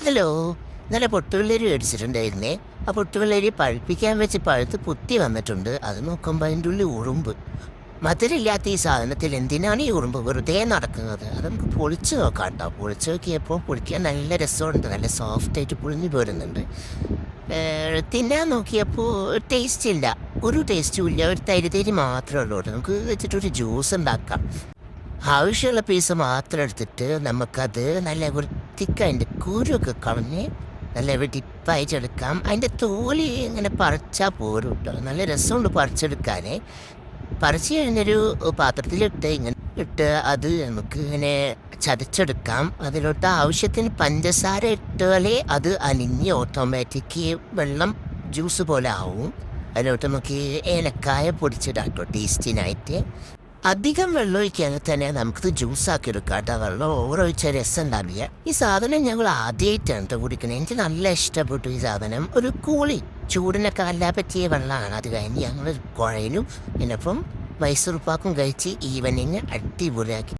Hello. ഇന്നലെ പൊട്ടുപിള്ളേരി മേടിച്ചിട്ടുണ്ടായിരുന്നേ. ആ പൊട്ടുപിള്ളേരി പഴുപ്പിക്കാൻ വെച്ച് പഴുത്ത് പുത്തി വന്നിട്ടുണ്ട്. അത് നോക്കുമ്പോൾ അതിൻ്റെ ഉള്ളിൽ ഉറുമ്പ്. മധുരമില്ലാത്ത ഈ സാധനത്തിൽ എന്തിനാണ് ഈ ഉറുമ്പ് വെറുതെ നടക്കുന്നത്? അത് നമുക്ക് പൊളിച്ച് നോക്കാം കേട്ടോ. പൊളിച്ച് നോക്കിയപ്പോൾ പൊളിക്കാൻ നല്ല രസമുണ്ട്, നല്ല സോഫ്റ്റായിട്ട് പൊളിഞ്ഞു പോരുന്നുണ്ട്. തിന്നാൻ നോക്കിയപ്പോൾ ടേസ്റ്റ് ഇല്ല, ഒരു ടേസ്റ്റും ഇല്ല. ഒരു തരി മാത്രമേ ഉള്ളൂ. നമുക്ക് വെച്ചിട്ടൊരു ജ്യൂസ് ഉണ്ടാക്കാം. ആവശ്യമുള്ള പീസ് മാത്രം എടുത്തിട്ട് നമുക്കത് നല്ല വൃത്തിക്ക് അതിൻ്റെ കുരുവൊക്കെ കളഞ്ഞ് നല്ല വെടിപ്പായിട്ടെടുക്കാം. അതിൻ്റെ തോല് ഇങ്ങനെ പറിച്ചാൽ പോരും കേട്ടോ. നല്ല രസമുണ്ട് പറിച്ചെടുക്കാൻ. പറിച്ച് കഴിഞ്ഞൊരു പാത്രത്തിലിട്ട് ഇങ്ങനെ ഇട്ട് അത് നമുക്ക് ഇങ്ങനെ ചതച്ചെടുക്കാം. അതിലോട്ട് ആവശ്യത്തിന് പഞ്ചസാര ഇട്ടാലേ അത് അലിഞ്ഞ് ഓട്ടോമാറ്റിക് വെള്ളം ജ്യൂസ് പോലെ ആവും. അതിലോട്ട് നമുക്ക് ഏലക്കായ പൊടിച്ചിടാം കേട്ടോ ടേസ്റ്റിനായിട്ട്. അധികം വെള്ളം ഒഴിക്കുകയാണെങ്കിൽ തന്നെ നമുക്കിത് ജ്യൂസാക്കി എടുക്കാം കേട്ടോ. വെള്ളം ഓവറൊഴിച്ച രസം ഉണ്ടാവില്ല. ഈ സാധനം ഞങ്ങൾ ആദ്യമായിട്ടാണ് കേട്ടോ കുടിക്കുന്നത്. എനിക്ക് നല്ല ഇഷ്ടപ്പെട്ടു ഈ സാധനം. ഒരു കൂളി ചൂടിനൊക്കെ വല്ലാ പറ്റിയ വെള്ളമാണ്. അത് കഴിഞ്ഞ് ഞങ്ങൾ കുഴയിലും പിന്നപ്പം മൈസൂർ പാക്കും കഴിച്ച് ഈവനിങ് അടിപൊളിയാക്കി.